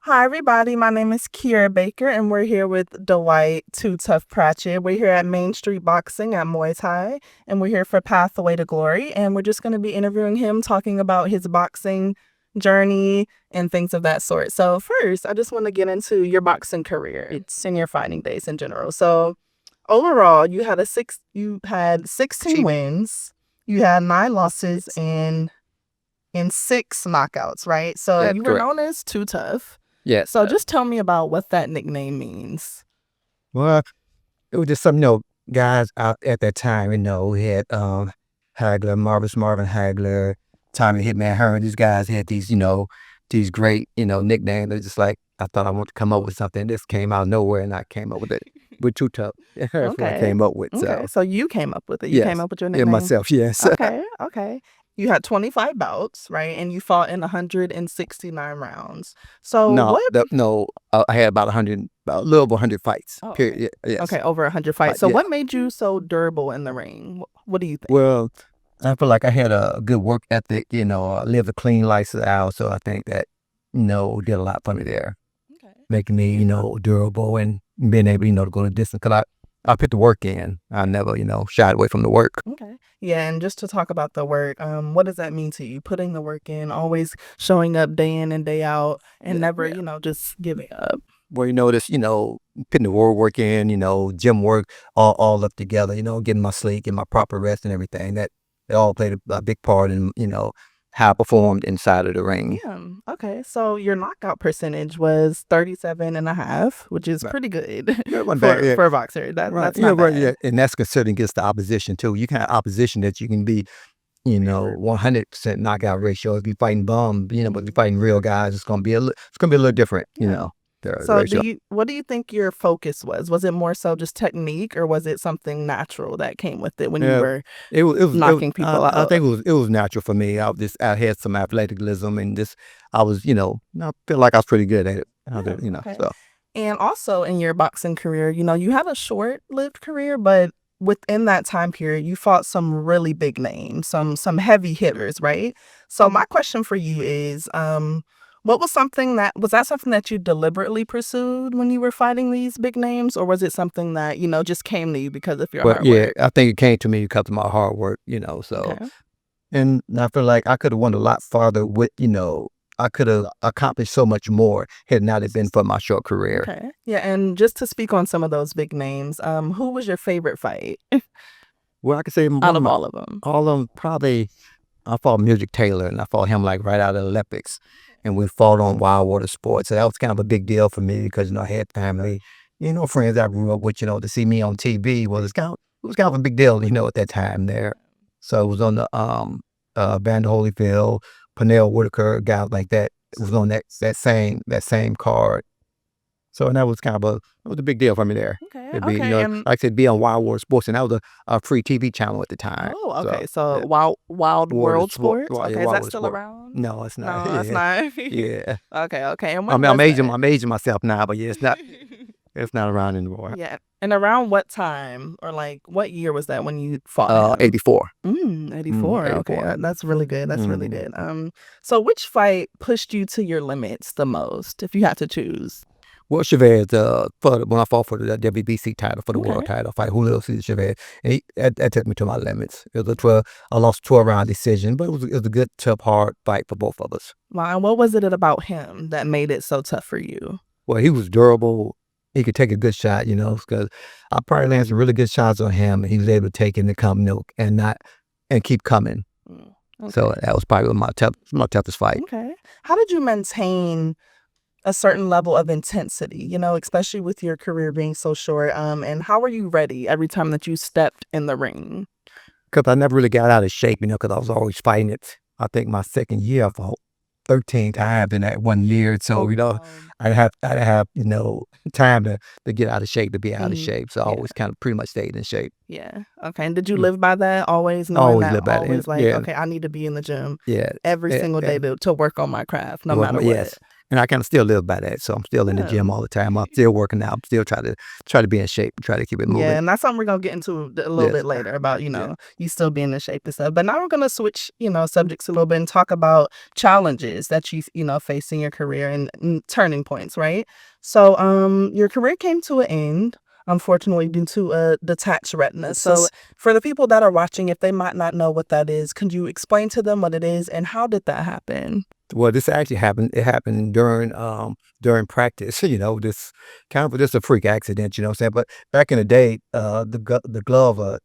Hi, everybody. My name is Kiera Baker, and we're here with Dwight, Too Tough Pratchett. We're here at Main Street Boxing at Muay Thai, and we're here for Pathway to Glory. And we're just going to be interviewing him, talking about his boxing journey and things of that sort. So, first, I just want to get into your boxing career. It's in your fighting days in general. So, overall, you had 16 wins, you had 9 losses, and in 6 knockouts, right? So That's you were correct. known as Too Tough. Yes. So just tell me about what that nickname means. Well, it was just some, guys out at that time, we had Hagler, Marvin Hagler, Tommy Hitman Hearn. These guys had these, these great, nicknames. They're just like, I thought I wanted to come up with something. This came out of nowhere, and I came up with it. With Too Tough. That's what I Okay. came up with. Okay. So So you came up with it. You yes, came up with your yeah, nickname. myself. Yes. Okay. Okay. You had 25 bouts, right? And you fought in 169 rounds. So No, what? I had about a little over 100 fights. Oh, Period. Yes. okay, over 100 fights. So Yeah. what made you so durable in the ring? What do you think? Well, I feel like I had a good work ethic. I lived a clean lifestyle, so I think that did a lot for me there, Okay. making me durable and being able to go the distance. Cause I put the work in. I never shied away from the work. Okay. Yeah, and just to talk about the work, what does that mean to you? Putting the work in, always showing up day in and day out, and never, just giving up. Well, this putting the work in, gym work, all up together. Getting my sleep, getting my proper rest, and everything. That it all played a big part in how I performed inside of the ring. Yeah. Okay. So your knockout percentage was 37.5, which is pretty good for a boxer. That's not bad. Yeah, and that's considering against the opposition too. You can have opposition that you can be, 100% knockout ratio. If you're fighting bum, but if you're fighting real guys, it's gonna be a little different. The So ratio. what do you think your focus was? Was it more so just technique, or was it something natural that came with it when you were knocking people out? I think it was natural for me. I had some athleticism and I was, I feel like I was pretty good at it. Okay. So. And also in your boxing career, you had a short-lived career, but within that time period, you fought some really big names, some heavy hitters, right? So my question for you is, what was that something that you deliberately pursued when you were fighting these big names, or was it something that, just came to you because of your hard work? I think it came to me because of my hard work, so. Okay. And I feel like I could have won a lot farther with, I could have accomplished so much more had it not have been for my short career. Okay. Yeah, and just to speak on some of those big names, who was your favorite fight Well, I could say out of all of them? all of them probably. I fought Music Taylor, and I fought him like right out of the Olympics, and we fought on Wild Water Sports. So that was kind of a big deal for me because I had family, friends I grew up with. To see me on TV was it was kind of a big deal, at that time there. So it was on the Vander Holyfield, Pernell Whitaker, guys like that. It was on that same card. So and that was kind of it was a big deal for me there. Okay. It'd be, Okay. like I said, be on Wild Water Sports, and that was a free TV channel at the time. Oh, okay. So yeah. Wild World Sport. Sports. Okay, is that still around? No, it's not. No, it's not. Yeah. Okay. Okay. And I'm aging myself now, but yeah, it's not. It's not around anymore. Yeah. And around what time or like what year was that when you fought him? 84. 84. Okay, that's really good. That's really good. So which fight pushed you to your limits the most, if you had to choose? Well, Chavez, when I fought for the WBC title, for the world title, fight Julio Cesar Chavez, and that took me to my limits. It was I lost 12-round decision, but it was a good, tough, hard fight for both of us. Wow. And what was it about him that made it so tough for you? Well, he was durable. He could take a good shot, because I probably landed some really good shots on him, and he was able to take it and come and keep coming. Okay. So that was probably my toughest fight. Okay. How did you maintain a certain level of intensity, especially with your career being so short? And how were you ready every time that you stepped in the ring? Because I never really got out of shape, because I was always fighting it. I think my second year I fought 13 times in that 1 year. So, I'd have time to get out of shape, to be out of shape. So I always kind of pretty much stayed in shape. Yeah. Okay. And did you live by that? Always knowing Always that? live by that. Always like, Yeah. okay, I need to be in the gym Yeah. every single day to work on my craft, no matter what. Yes. And I kind of still live by that. So I'm still in the gym all the time. I'm still working out. I'm still try to be in shape and try to keep it moving. Yeah, and that's something we're gonna get into a little bit later about, you still being in shape and stuff. But now we're gonna switch, subjects a little bit and talk about challenges that you face in your career and turning points, right? So your career came to an end, unfortunately, due to a detached retina. So for the people that are watching, if they might not know what that is, could you explain to them what it is and how did that happen? Well, this actually happened. It happened during practice. This kind of just a freak accident. You know what I'm saying? But back in the day, the glove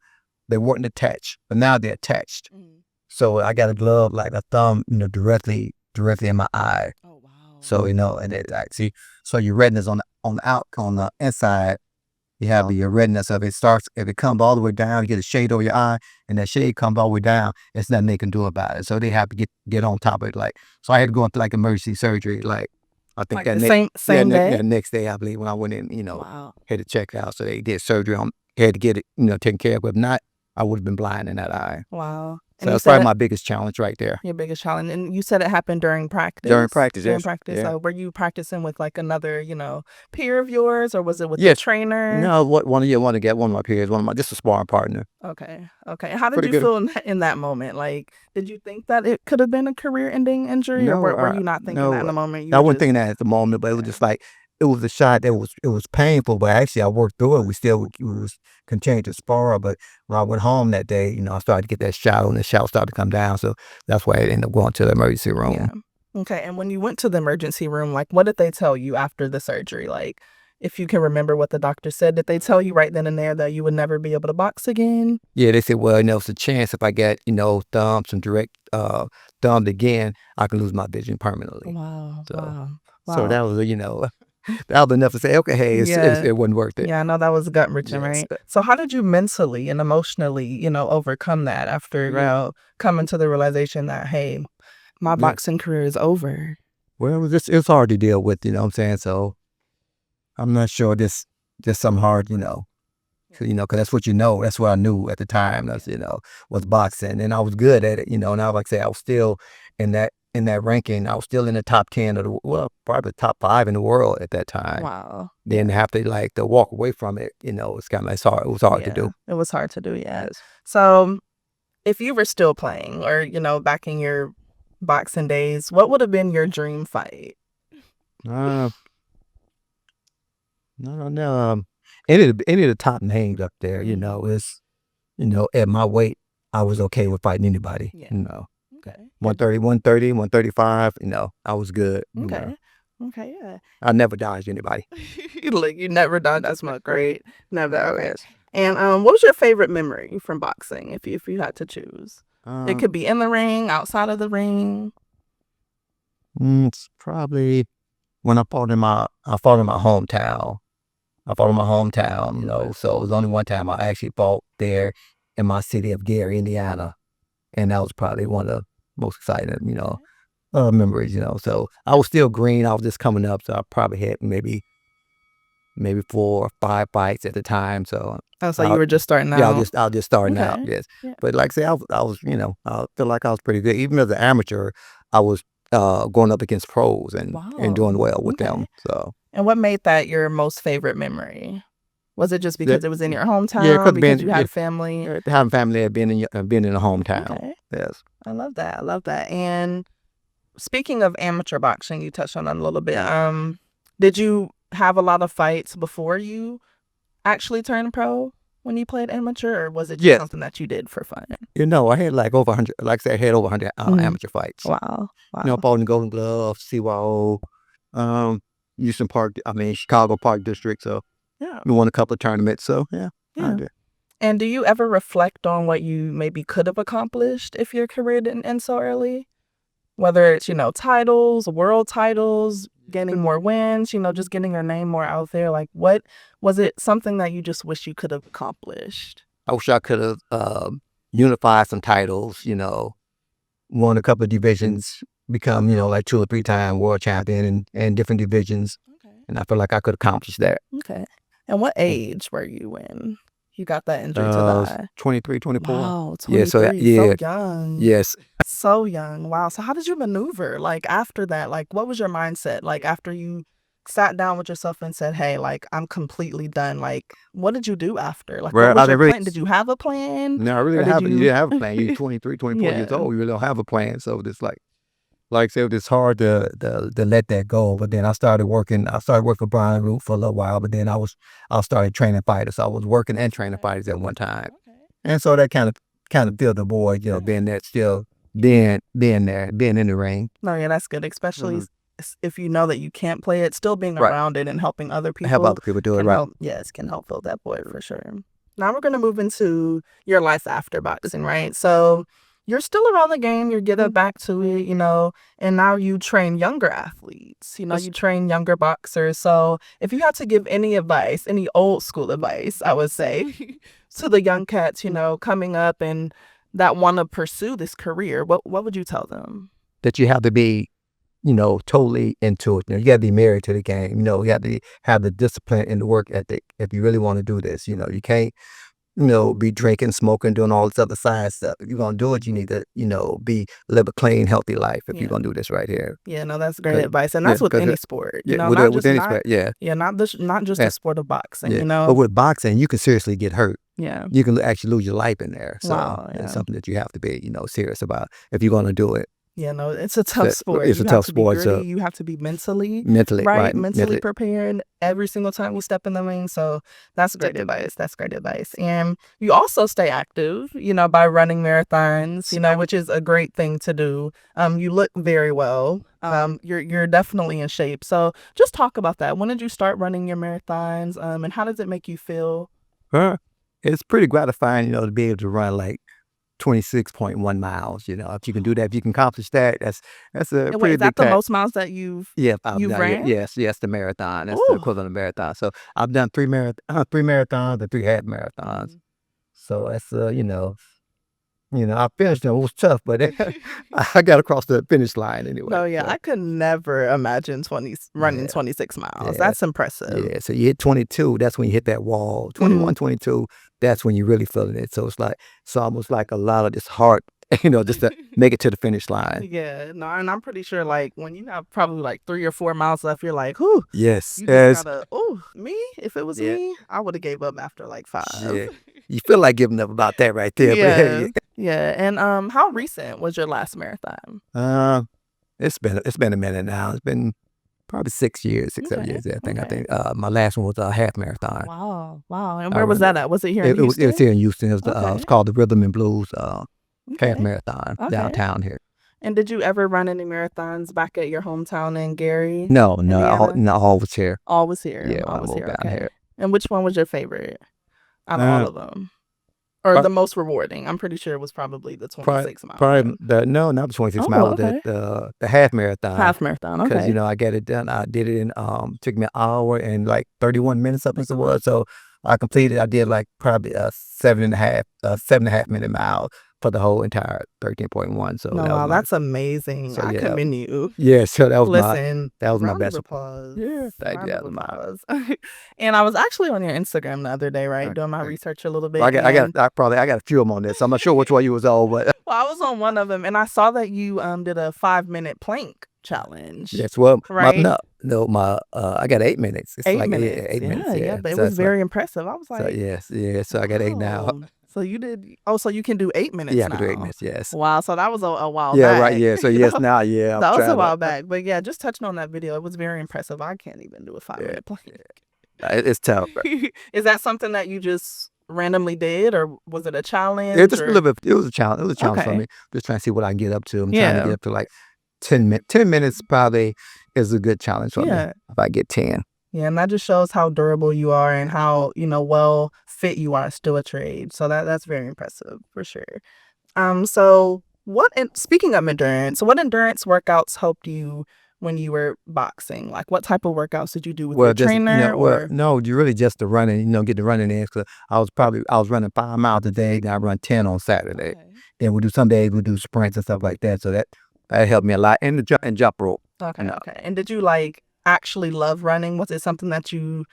they weren't attached, but now they're attached. Mm. So I got a glove like a thumb, directly in my eye. Oh wow. So and it like see, so your retina's on the inside. You have your retina. So if it comes all the way down, you get a shade over your eye, and that shade comes all the way down. There's nothing they can do about it. So they have to get on top of it. Like, so I had to go into like emergency surgery. Like, I think Like that the same day? next day, I believe, when I went in, Wow. had to check out. So they did surgery on, had to get it, taken care of. If not, I would have been blind in that eye. Wow. So And you that's probably said my biggest challenge right there. your biggest challenge, and you said it happened during practice. During practice, During yes. practice, Yeah. were you practicing with like another, peer of yours, or was it with the Yes. trainer? No, one of my peers, just a sparring partner. Okay. Okay. How did Pretty you good. feel in that moment? Like, did you think that it could have been a career-ending injury, or No, were you not thinking that in no, the moment? You I were wasn't just thinking that at the moment, but it was okay. just like it was a shot that was painful, but actually I worked through it. We was continuing to spar, but when I went home that day, I started to get that shadow, and the shadow started to come down. So that's why I ended up going to the emergency room. Yeah. Okay. And when you went to the emergency room, like, what did they tell you after the surgery? Like, if you can remember what the doctor said, did they tell you right then and there that you would never be able to box again? Yeah, they said, well, it's a chance if I get, some direct thumbs again, I can lose my vision permanently. Wow. So Wow. so Wow. that was, that was enough to say, okay, hey, Yeah. it wasn't worth it. Yeah, I know that was gut wrenching, Yes. right? So how did you mentally and emotionally, overcome that after coming to the realization that, hey, my Yeah. boxing career is over? Well, it was hard to deal with, you know what I'm saying? So I'm not sure just something hard, because that's what that's what I knew at the time. That's was boxing, and I was good at it. Now like I say, I was still in that ranking. I was still in the top 10 of probably the top 5 in the world at that time. Wow. Then have to walk away from it. It's kind of it's hard. It was hard to do. It was hard to do, yeah. Yes. So if you were still playing or, back in your boxing days, what would have been your dream fight? I don't know. Any of the top names up there, is at my weight, I was okay with fighting anybody. Yeah. Okay. 130, 130, 135, I was good. Okay. Okay, yeah. I never dodged anybody. Like, you never done that smoke, right? Never. Okay. And what was your favorite memory from boxing, if you had to choose? It could be in the ring, outside of the ring. It's probably when I fought in my hometown. So it was only one time I actually fought there in my city of Gary, Indiana. And that was probably one of the most exciting, memories, So I was still green. I was just coming up. So I probably had maybe 4 or 5 fights at the time. So you were just starting out. Yeah, I was just starting out. Okay. Yes. Yeah. But like I say, I was, I feel like I was pretty good. Even as an amateur, I was going up against pros and doing well with them. So. And what made that your most favorite memory? Was it just because it was in your hometown? Yeah, because you had family. Having family had been in a hometown. Okay. Yes. I love that. And speaking of amateur boxing, you touched on that a little bit. Did you have a lot of fights before you actually turned pro when you played amateur, or was it just something that you did for fun? I had like over 100. Like I said, I had over 100 amateur fights. Wow. Fought in Golden Glove, CYO, Chicago Park District. So Yeah. we won a couple of tournaments. So Yeah. I did. And do you ever reflect on what you maybe could have accomplished if your career didn't end so early? Whether it's, titles, world titles, getting more wins, just getting your name more out there. Like, what was it something that you just wish you could have accomplished? I wish I could have unified some titles, won a couple of divisions, become, like 2 or 3 time world champion in different divisions. Okay. And I feel like I could accomplish that. Okay. And what age were you in? you got that injury to the eye? 23, 24. Wow, Yeah, so 23, yeah, so young. yes. So young. Wow. So how did you maneuver? Like after that, like what was your mindset? Like after you sat down with yourself and said, "Hey, like I'm completely done." Like what did you do after? Like what Well, was I your didn't really. plan? Did you have a plan? No, I really Or didn't did have. You you didn't have a plan. You're 23, 24 years Yeah. old. You really don't have a plan. So it's like I said, it's hard to let that go. But then I started working. I started working for Brian Root for a little while. But then I started training fighters. So I was working and training fighters at one time. Okay. And so that kind of filled the void. You know, being that still being there, being in the ring. No, yeah, that's good. Especially Mhm. if you know that you can't play it, still being Right. around it and helping other Help people other people do it can right. help. Yes, can help fill that void for sure. Now we're gonna move into your life after boxing, right? So you're still around the game, you're getting back to it, and now you train younger athletes. You train younger boxers. So if you had to give any advice, any old school advice, I would say, to the young cats, coming up and that want to pursue this career, what would you tell them? That you have to be, totally into it. You got to be married to the game. You got to have the discipline and the work ethic if you really want to do this. You can't, be drinking, smoking, doing all this other side stuff. If you're going to do it, you need to, live a clean, healthy life if you're going to do this right here. Yeah, no, that's great advice. And that's with any sport, Yeah, not with just any not, sport, yeah. yeah, not just Yeah. the sport of boxing, Yeah. But with boxing, you can seriously get hurt. Yeah. You can actually lose your life in there. So Wow, yeah. it's something that you have to be, serious about if you're going to do it. Yeah, no, it's a tough sport. It's a You tough have to be sport, gritty. so You have to be mentally right, mentally prepared every single time you step in the ring. So that's great advice. That's great advice. And you also stay active, by running marathons, which is a great thing to do. You look very well. You're definitely in shape. So just talk about that. When did you start running your marathons? And how does it make you feel? It's pretty gratifying, to be able to run like 26.1 miles. If you can do that, if you can accomplish that, that's a Wait, pretty is that big the task. most miles that you've Done, ran? yes, the marathon. That's the Ooh. equivalent of marathon. So I've done three marathons and 3 half marathons. So that's I finished them. It was tough, but I got across the finish line anyway. No, yeah, so. I could never imagine running 26 miles. Yeah. That's impressive. Yeah, so you hit 22, that's when you hit that wall. 21, 22, that's when you're really feeling it. So it's almost like a lot of this heart, just to make it to the finish line. Yeah, no, and I'm pretty sure like when you have probably like 3 or 4 miles left, you're like, whew. Yes. You just gotta, me? If it was Yeah. me, I would have gave up after like 5. Yeah. You feel like giving up about that right there. Yeah. But Yeah. And how recent was your last marathon? It's been a minute now. It's been probably 6 years, 7 years. I think. My last one was a half marathon. Wow. And where was that at? Was it here in Houston? It was here in Houston. It was it's called the Rhythm and Blues half marathon downtown here. And did you ever run any marathons back at your hometown in Gary? No, all was here. All was here. Yeah, all was here. Down here. And which one was your favorite out of all of them? Or the most rewarding? I'm pretty sure it was probably the 26 miles. Probably not the 26 miles. Okay. The half marathon. Half marathon, okay. Because I got it done. I did it in took me an hour and like 31 minutes up as it was. So I completed. I did like probably a 7.5 minute mile for the whole entire 13.1. So that's amazing. So, I commend you. Yeah, so that was my best. Applause. Yeah, thank you. Applause. And I was actually on your Instagram the other day, right, doing my research a little bit. I got a few of them on this. I'm not sure which one you was on, but well, I was on one of them, and I saw that you did a 5-minute plank challenge. Yes, well, right? I got 8 minutes. It's 8 minutes. 8 minutes. Yeah, but it was very impressive. I was like, so I got 8 now. So you did. Oh, so you can do 8 minutes. Yeah, I now. can do 8 minutes. Yes. Wow. So that was a while back. Yeah, right. Yeah. So yes, now, yeah. That was a while back. But yeah, just touching on that video, it was very impressive. I can't even do a 5-minute plank. It's tough. Is that something that you just randomly did, or was it a challenge? Just a little bit. It was a challenge. It was a challenge for me. Just trying to see what I can get up to. I'm trying to get up to like 10 minutes. 10 minutes probably is a good challenge for me. If I get 10. Yeah, and that just shows how durable you are and how, well fit you are still at your age. So that's very impressive for sure. So speaking of endurance, what endurance workouts helped you when you were boxing? Like what type of workouts did you do with your trainer? No, you really just the running, get the running in. Cause I was running 5 miles a day. Then I run 10 on Saturday. Okay. Then we do some days we do sprints and stuff like that. So that helped me a lot. And the jump rope. Okay. And did you like actually love running? Was it something that you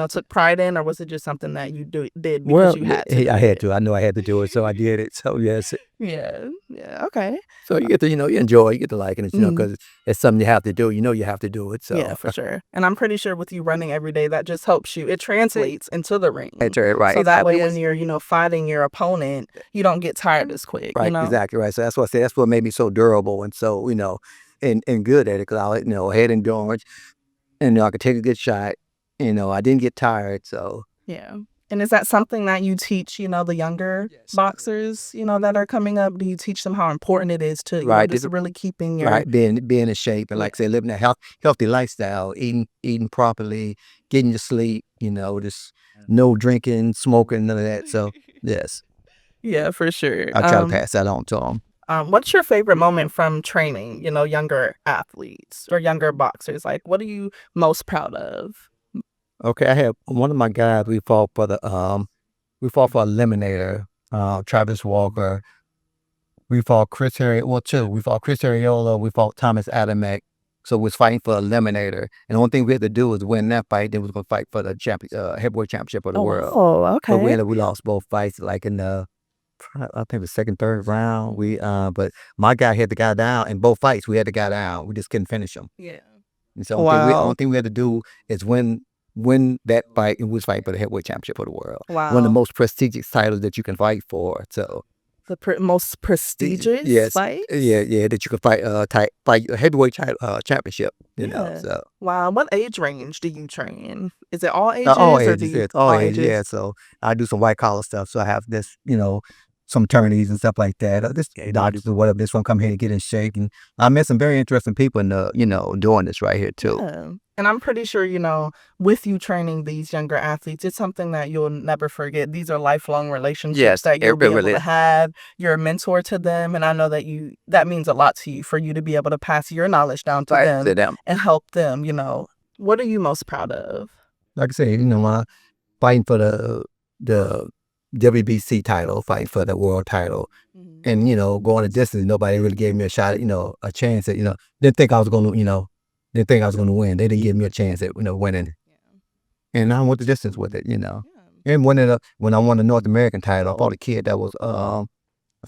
took pride in, or was it just something that you did because Well, you had to do I had it? to. I know I had to do it, so I did it. So yes. Yeah, yeah, okay. So you get to, you enjoy, you get to liking it, Mm, because it's something you have to do. You have to do it. yeah, So for sure. And I'm pretty sure with you running every day, that just helps you. It translates into the ring. that's right. So that way, Exactly. when you're, fighting your opponent, you don't get tired as quick, Right. Exactly right. So that's what I say. That's what made me so durable and so and good at it, because I had endurance, and I could take a good shot. I didn't get tired. So Yeah. And is that something that you teach, the younger boxers, that are coming up? Do you teach them how important it is to, right. just really keeping your Right, being in shape, and yeah. like I say, living a healthy lifestyle, eating properly, getting your sleep, just no drinking, smoking, none of that. So yes, Yeah, for sure. I try to pass that on to them. What's your favorite moment from training, younger athletes or younger boxers? Like, what are you most proud of? Okay, I have one of my guys. We fought for Eliminator, Travis Walker. We fought Chris Harry. Well, two. We fought Chris Ariola. We fought Thomas Adamek. So we was fighting for Eliminator, and the only thing we had to do was win that fight. Then we was gonna fight for the heavyweight championship of the Oh, world. wow. But Okay. we lost both fights, like in the, I think the second, third round. But my guy had the guy down in both fights. We had the guy down. We just couldn't finish him. Yeah. And so only Wow. thing we had to do is win that fight, and we was fighting for the heavyweight championship of the world. One of the Wow. most prestigious titles that you can fight for. So The most prestigious yes, fight? yeah, that you can fight a heavyweight championship. Yeah. So Wow. What age range do you train? Is it all all ages or do ages, you yes, all all ages, yeah. ages? So I do some white collar stuff. So I have this, some attorneys and stuff like that. This doctors or whatever. This one come here to get in shape, and I met some very interesting people in the, doing this right here too. Yeah. And I'm pretty sure, with you training these younger athletes, it's something that you'll never forget. These are lifelong relationships Yes, that you'll it be able really to is. have. You're a mentor to them. And I know that that means a lot to you for you to be able to pass your knowledge down to Right them to them. and help them, What are you most proud of? Like I say, fighting for the WBC title, fighting for the world title, Mhm. and going a distance. Nobody really gave me a shot, a chance at, didn't think I was going to, didn't think I was going to win. They didn't give me a chance at, winning, Yeah. and I went the distance with it. Yeah. And when I won the North American title, I fought a kid that was, I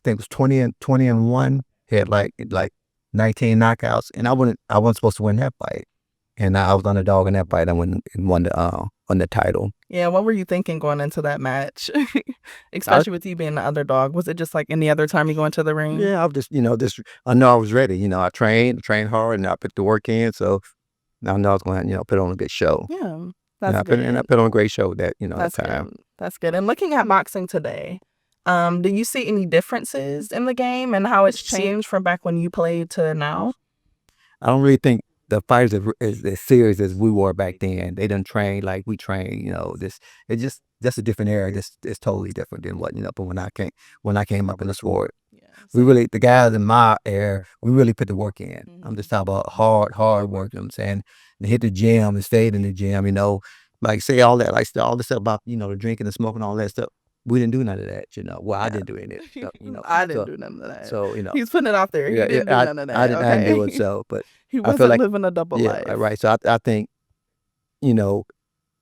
think it was 20 and 1, had like 19 knockouts, and I wasn't supposed to win that fight, and I was underdog in that fight. I went and won the title. Yeah, what were you thinking going into that match? I, Especially with you being the underdog. Was it just like any other time you go into the ring? yeah, I was just, I know I was ready. I trained hard, and I put the work in. So I know I was going to, put on a good show. Yeah, And that's I good. put on a great show that That's time. good. That's good. And looking at boxing today, do you see any differences in the game and how it's changed from back when you played to now? I don't really think the fighters as serious as we were back then. They didn't train like we train. Just a different era. It's totally different than what, from when I came up in the sport. Yeah. The guys in my era, we really put the work in. I'm Mhm. just talking about hard work. You know what I'm saying? And hit the gym and stayed in the gym. Like say all that, like all the stuff about, the drinking and smoking, all that stuff. We didn't do none of that. Well, I Yeah. didn't do any of that stuff. I didn't So do none of that. so He's putting it out there. He yeah, didn't do none of I that. didn't do it. Okay. So, but He I feel wasn't like living a double yeah, life. right. So I think you know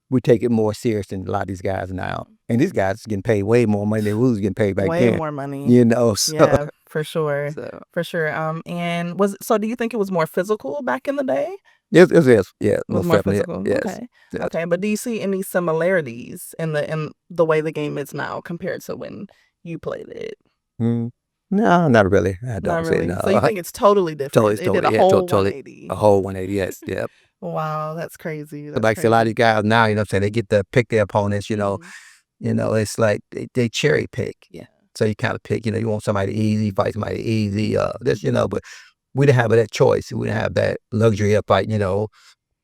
we take it more serious than a lot of these guys now. And these guys getting paid way more money than we was getting paid back Way then. more money. So, Yeah, for sure. so For sure. And do you think it was more physical back in the day? yes, yeah, It was most more definitely, physical. yes, Okay. yes. Okay. But do you see any similarities in the way the game is now compared to when you played it? Mm, no, not really. I Not don't say really. no. So you think it's totally different. It did a Yeah, whole totally, 180. a whole 180. Yes, yeah. Wow, that's crazy. But That's like I say, a lot of crazy. these guys now, what I'm saying, they get to pick their opponents. Mhm. It's like they cherry pick. Yeah. So you kind of pick. You want somebody easy, fight somebody easy. But we didn't have that choice. We didn't have that luxury of fight.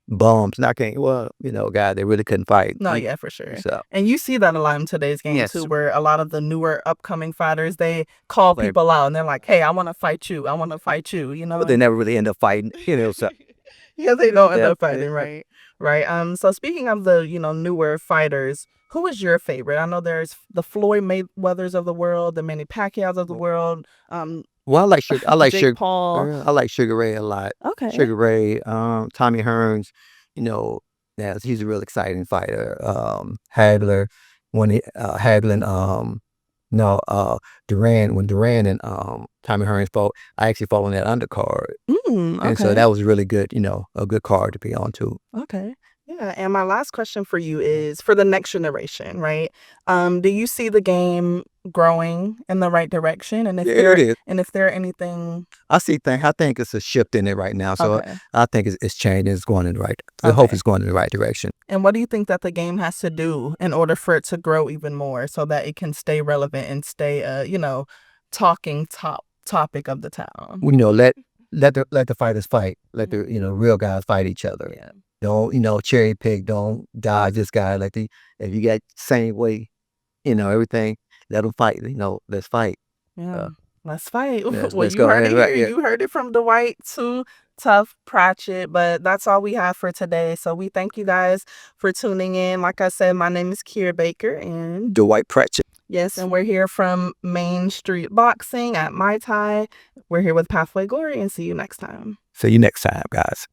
Bums, knocking. Well, guys, they really couldn't fight. No, yeah, for sure. So And you see that a lot in today's game yes, too, where a lot of the newer upcoming fighters, they call like, people out and they're like, "Hey, I want to fight you. I want to fight you." but they never really end up fighting. So Yeah, they don't end yeah, up fighting, right? Right. So speaking of the, newer fighters, who is your favorite? I know there's the Floyd Mayweathers of the world, the Manny Pacquiao's of the world, well, I like Sugar. Jake Paul. I like Sugar Ray a lot. Okay. Sugar Ray, Tommy Hearns. you know, yeah, he's a real exciting fighter. Hagler, when he Haglin, no, Duran, when Duran and Tommy Hearns fought, I actually fought on that undercard. And so Okay. that was really good, a good card to be on too. Okay. Yeah. And my last question for you is for the next generation, right? Do you see the game growing in the right direction? And if Yeah, there it is. and if there anything I think it's a shift in it right now. So Okay. I think it's changing. It's going in the right. I hope Okay. it's going in the right direction. And what do you think that the game has to do in order for it to grow even more so that it can stay relevant and stay talking topic of the town? Let the fighters fight. Let the real guys fight each other. Yeah. Don't cherry pick. Don't dodge this guy. If you got same way, everything. Let them fight. Let's fight. Yeah. Let's fight. Well, Let's you go heard ahead. it Right, here. yeah. You heard it from Dwight to Tough Pratchett. But that's all we have for today. So we thank you guys for tuning in. Like I said, my name is Kiera Baker, and Dwight Pratchett. yes, and we're here from Main Street Boxing at Mai Tai. We're here with Pathway Glory, and see you next time. See you next time, guys.